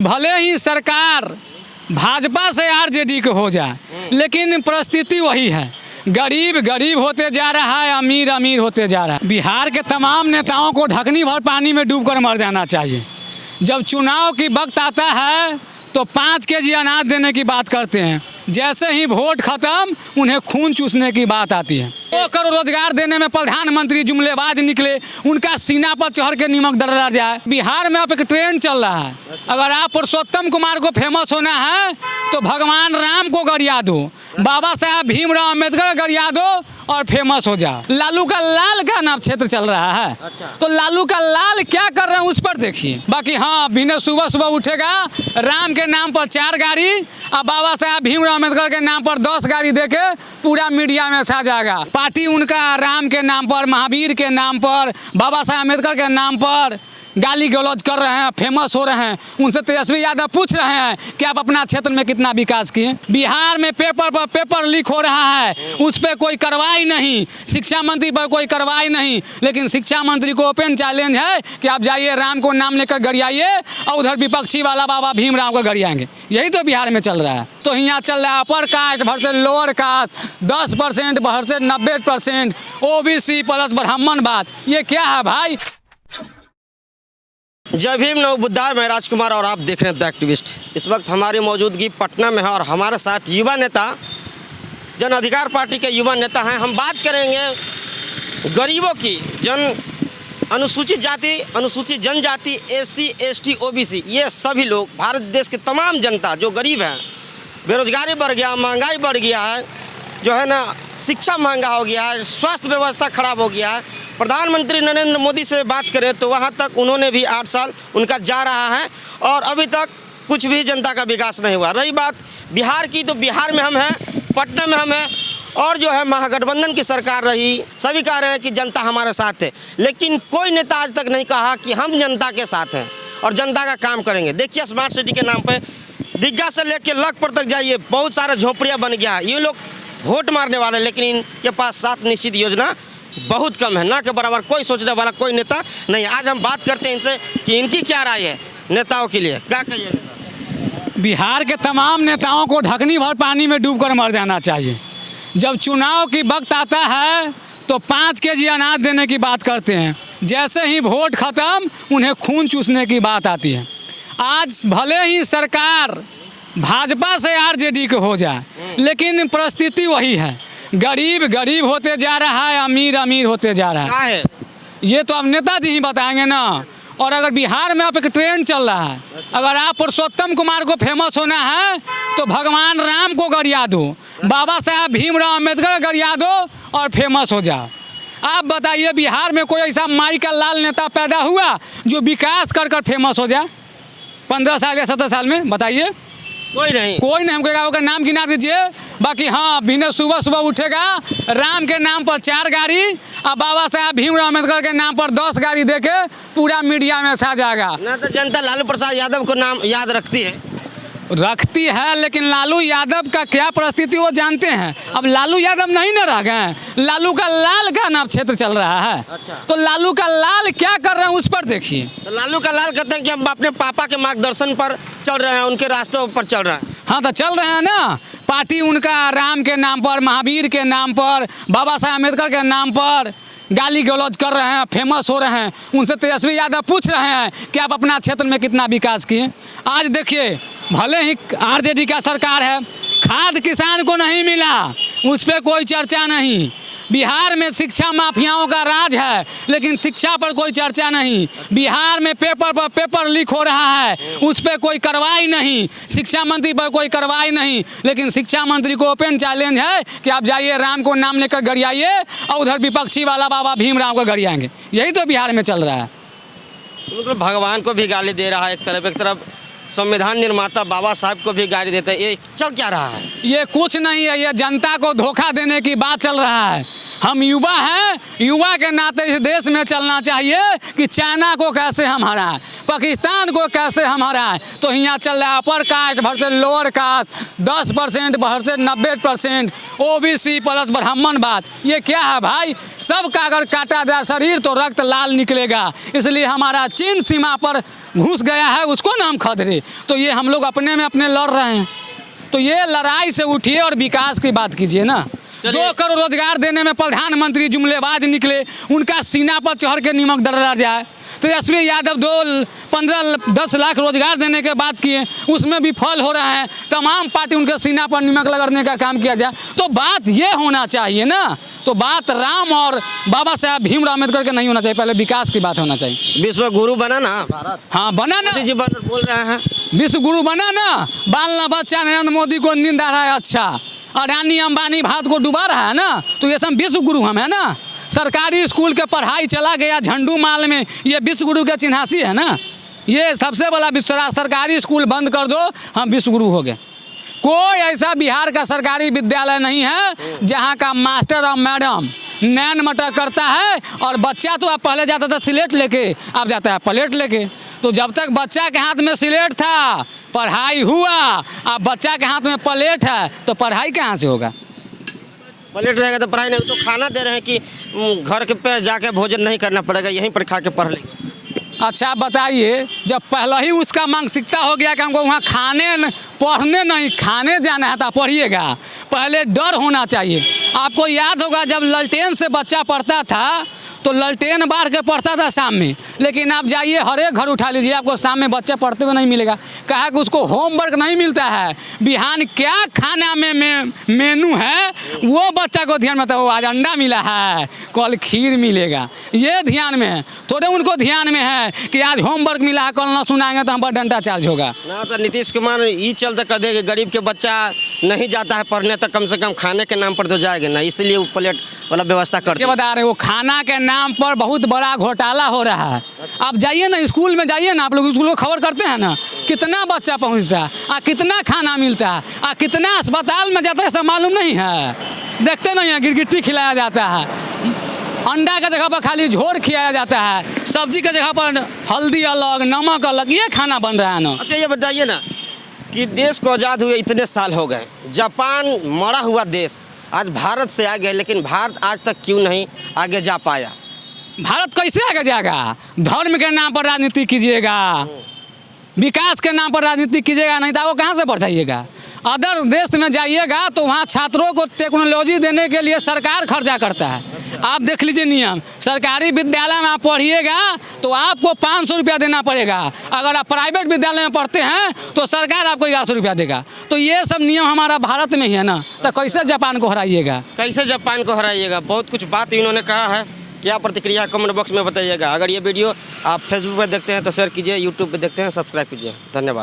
भले ही सरकार भाजपा से आरजेडी के हो जाए, लेकिन परिस्थिति वही है। गरीब गरीब होते जा रहा है, अमीर अमीर होते जा रहा है। बिहार के तमाम नेताओं को ढकनी भर पानी में डूबकर मर जाना चाहिए। जब चुनाव की वक्त आता है तो 5 केजी अनाज देने की बात करते हैं, जैसे ही वोट खत्म उन्हें खून चूसने की बात आती है। 2 करोड़ रोजगार देने में प्रधानमंत्री जुमलेबाज निकले, उनका सीना पर चढ़ के नमक दरड़ा जाए। बिहार में अब एक ट्रेंड चल रहा है, अगर आप पुरुषोत्तम कुमार को फेमस होना है तो भगवान राम को गरिया दो, बाबा साहब भीमराव अम्बेडकर गरिया दो और फेमस हो जाओ। लालू का लाल का नाम क्षेत्र चल रहा है। तो लालू का लाल क्या कर रहे हैं उस पर देखिए। बाकी हाँ, बिना सुबह सुबह उठेगा, राम के नाम पर 4 गाड़ी और बाबा साहब भीमराव अम्बेडकर के नाम पर 10 गाड़ी देके पूरा मीडिया में छा जाएगा। पार्टी उनका राम के नाम पर, महावीर के नाम पर, बाबा साहब अम्बेडकर के नाम पर गाली गलौज कर रहे हैं, फेमस हो रहे हैं। उनसे तेजस्वी यादव पूछ रहे हैं कि आप अपना क्षेत्र में कितना विकास किए। बिहार में पेपर पर पेपर लीक हो रहा है, उस पर कोई कार्रवाई नहीं, शिक्षा मंत्री पर कोई कार्रवाई नहीं, लेकिन शिक्षा मंत्री को ओपन चैलेंज है कि आप जाइए राम को नाम लेकर गरियाइए और उधर विपक्षी वाला बाबा भीमराव को गरियाएंगे। यही तो बिहार में चल रहा है। तो यहाँ चल रहा है upper caste versus lower caste, 10% versus 90%, OBC plus ब्राह्मणवाद। ये क्या है भाई? जय भीम, नव बुद्धाय। मैं राजकुमार और आप देख रहे हैं द एक्टिविस्ट। इस वक्त हमारी मौजूदगी पटना में है और हमारे साथ युवा नेता, जन अधिकार पार्टी के युवा नेता हैं। हम बात करेंगे गरीबों की, अनुसूचित जाति, अनुसूचित जनजाति, SC ST OBC, ये सभी लोग, भारत देश की तमाम जनता जो गरीब है। बेरोजगारी बढ़ गया, महंगाई बढ़ गया है, जो है ना, शिक्षा महंगा हो गया है, स्वास्थ्य व्यवस्था खराब हो गया है। प्रधानमंत्री नरेंद्र मोदी से बात करें तो वहाँ तक उन्होंने भी 8 साल उनका जा रहा है और अभी तक कुछ भी जनता का विकास नहीं हुआ। रही बात बिहार की, तो बिहार में हम हैं, पटना में हम हैं और जो है महागठबंधन की सरकार रही। सभी कह रहे हैं कि जनता हमारे साथ है, लेकिन कोई नेता आज तक नहीं कहा कि हम जनता के साथ हैं और जनता का काम करेंगे। देखिए, स्मार्ट सिटी के नाम पर दीघा से लेकर लखपत तक जाइए, बहुत सारा झोपड़ियाँ बन गया है। ये लोग वोट मारने वाले, लेकिन इनके पास 7 निश्चित योजना बहुत कम है, ना के बराबर कोई सोचने वाला कोई नेता नहीं। आज हम बात करते हैं इनसे कि इनकी क्या राय है नेताओं के लिए, क्या कहिएगा सर? बिहार के तमाम नेताओं को ढकनी भर पानी में डूबकर मर जाना चाहिए। जब चुनाव की वक्त आता है तो 5 केजी अनाज देने की बात करते हैं, जैसे ही वोट खत्म उन्हें खून चूसने की बात आती है। आज भले ही सरकार भाजपा से आरजेडी के हो जाए, लेकिन परिस्थिति वही है। गरीब गरीब होते जा रहा है, अमीर अमीर होते जा रहा है। ये तो अब नेताजी ही बताएंगे ना। और अगर बिहार में अब एक ट्रेंड चल रहा है, अगर आप पुरुषोत्तम कुमार को फेमस होना है तो भगवान राम को गरिया दो, बाबा साहब भीमराव अम्बेडकर गरिया दो और फेमस हो जाओ। आप बताइए, बिहार में कोई ऐसा माई का लाल नेता पैदा हुआ जो विकास कर कर फेमस हो जाए 15 साल या 17 साल में? बताइए, कोई नहीं। हम कहेगा उसका नाम गिना दीजिए। बाकी हाँ, बिना सुबह सुबह उठेगा, राम के नाम पर 4 गाड़ी और बाबा साहब भीमराव अम्बेडकर के नाम पर 10 गाड़ी देके पूरा मीडिया में छा जाएगा। ना तो जनता लालू प्रसाद यादव को नाम याद रखती है, लेकिन लालू यादव का क्या परिस्थिति वो जानते हैं। अब लालू यादव नहीं न रह गए, लालू का लाल का नाम क्षेत्र चल रहा है। तो लालू का लाल क्या कर रहे हैं उस पर देखिए। तो लालू का लाल कहते हैं कि हम अपने पापा के मार्गदर्शन पर चल रहे हैं, उनके रास्तों पर चल रहे हैं। हाँ, तो चल रहे हैं ना। पार्टी उनका राम के नाम पर, महावीर के नाम पर, बाबा साहब अम्बेडकर के नाम पर गाली गलौज कर रहे हैं, फेमस हो रहे हैं। उनसे तेजस्वी यादव पूछ रहे हैं कि आप अपना क्षेत्र में कितना विकास किए। आज देखिए, भले ही आरजेडी का सरकार है, खाद किसान को नहीं मिला, उस पर कोई चर्चा नहीं। बिहार में शिक्षा माफियाओं का राज है, लेकिन शिक्षा पर कोई चर्चा नहीं। बिहार में पेपर पर पेपर लीक हो रहा है, उस पर कोई कार्रवाई नहीं, शिक्षा मंत्री पर कोई कार्रवाई नहीं, लेकिन शिक्षा मंत्री को ओपन चैलेंज है कि आप जाइए राम को नाम लेकर गरियाइए और उधर विपक्षी वाला बाबा भीमराव को गरियाएंगे। यही तो बिहार में चल रहा है। मतलब भगवान को भी गाली दे रहा है, एक तरफ संविधान निर्माता बाबा साहब को भी गाली देते हैं। ये चल क्या रहा है? ये कुछ नहीं है, ये जनता को धोखा देने की बात चल रहा है। हम युवा हैं, युवा के नाते इस देश में चलना चाहिए कि चाइना को कैसे हम हराएं, पाकिस्तान को कैसे हम हराएं। तो यहाँ चल रहा है upper caste versus lower caste, 10% versus 90%, OBC plus ब्राह्मण बात। ये क्या है भाई? सबका अगर काटा जाए शरीर तो रक्त लाल निकलेगा। इसलिए हमारा चीन सीमा पर घुस गया है, उसको ना हम खतरे। तो ये हम लोग अपने में अपने लड़ रहे हैं। तो ये लड़ाई से उठिए और विकास की बात कीजिए ना। 2 करोड़ रोजगार देने में प्रधानमंत्री जुमलेबाज निकले, उनका सीना पर चढ़ के नमक दर्रा जाए। तेजस्वी यादव 10 लाख रोजगार देने के बात किए, उसमें भी फल हो रहा है। तमाम पार्टी उनके सीना पर नमक लगाने का काम किया जाए। तो बात ये होना चाहिए ना, तो बात राम और बाबा साहब भीमराव अम्बेडकर के नहीं होना चाहिए, पहले विकास की बात होना चाहिए। विश्व गुरु बना ना भारत, हाँ बना ना, मोदी जी बोल रहे हैं विश्व गुरु बना ना। बालना बच्चा नरेंद्र मोदी को नींद आ रहा है, अच्छा अडानी अंबानी भारत को डुबा रहा है ना, तो ये सब विश्व गुरु हम है ना। सरकारी स्कूल के पढ़ाई चला गया झंडू माल में, ये विश्व गुरु के चिन्हासी है ना। ये सबसे बड़ा विश्वास, सरकारी स्कूल बंद कर दो, हम विश्व गुरु हो गए। कोई ऐसा बिहार का सरकारी विद्यालय नहीं है जहाँ का मास्टर और मैडम नैन मटर करता है और बच्चा तो आप पहले जाता था स्लेट लेके, अब जाता है प्लेट लेके। तो जब तक बच्चा के हाथ में स्लेट था पढ़ाई हुआ, अब बच्चा के हाथ में प्लेट है तो पढ़ाई कहाँ से होगा? प्लेट रहेगा तो पढ़ाई नहीं। तो खाना दे रहे हैं कि घर के पे जाके भोजन नहीं करना पड़ेगा, यहीं पर खा के पढ़ लेंगे। अच्छा बताइए, जब पहले ही उसका मानसिकता हो गया कि हमको वहाँ पढ़ने नहीं खाने जाना है तो पढ़िएगा, पहले डर होना चाहिए। आपको याद होगा जब ललटेन से बच्चा पढ़ता था तो ललटेन बार के पढ़ता था शाम में, लेकिन आप जाइए हर एक घर उठा लीजिए, आपको शाम में बच्चा पढ़ते हुए नहीं मिलेगा। कहा कि उसको होमवर्क नहीं मिलता है, बिहान क्या खाना में मेनू है वो बच्चा को ध्यान में था। वो आज अंडा मिला है, कल खीर मिलेगा, ये ध्यान में है। थोड़े उनको ध्यान में है कि आज होमवर्क मिला है, कल ना सुनाएंगे तो हम पर डंडा चार्ज होगा ना। तो नीतीश कुमार ये चलते कर देगा, गरीब के बच्चा नहीं जाता है पढ़ने तो कम से कम खाने के नाम पर तो जाएगा ना, इसलिए वो प्लेट वाला व्यवस्था करते हैं। बता रहे वो खाना के नाम पर बहुत बड़ा घोटाला हो रहा है। आप जाइए ना स्कूल में, जाइए ना, आप लोग स्कूल को खबर करते हैं ना, कितना बच्चा पहुंचता है, कितना खाना मिलता है, कितना अस्पताल में जाता है, सब मालूम नहीं है। देखते नहीं है, गिरगिट्टी खिलाया जाता है, अंडा की जगह पर खाली झोर खिलाया जाता है, सब्जी की जगह पर हल्दी अलग नमक अलग, ये खाना बन रहा है ना। अच्छा ये बताइए ना कि देश को आज़ाद हुए इतने साल हो गए, जापान मरा हुआ देश आज भारत से आगे, लेकिन भारत आज तक क्यों नहीं आगे जा पाया? भारत कैसे आगे जाएगा? धर्म के नाम पर राजनीति कीजिएगा, विकास के नाम पर राजनीति कीजिएगा, नहीं तो वो कहाँ से बढ़ जाइएगा? अदर देश में जाइएगा तो वहाँ छात्रों को टेक्नोलॉजी देने के लिए सरकार खर्चा करता है। आप देख लीजिए नियम, सरकारी विद्यालय में आप पढ़िएगा तो आपको 500 रुपया देना पड़ेगा, अगर आप प्राइवेट विद्यालय में पढ़ते हैं तो सरकार आपको 1100 रुपया देगा। तो ये सब नियम हमारा भारत में ही है ना, तो कैसे जापान को हराइएगा? कैसे जापान को हराइएगा? बहुत कुछ बात इन्होंने कहा है, क्या प्रतिक्रिया कमेंट बॉक्स में बताइएगा। अगर ये वीडियो आप फेसबुक पर देखते हैं तो शेयर कीजिए, यूट्यूब पर देखते हैं सब्सक्राइब कीजिए। धन्यवाद।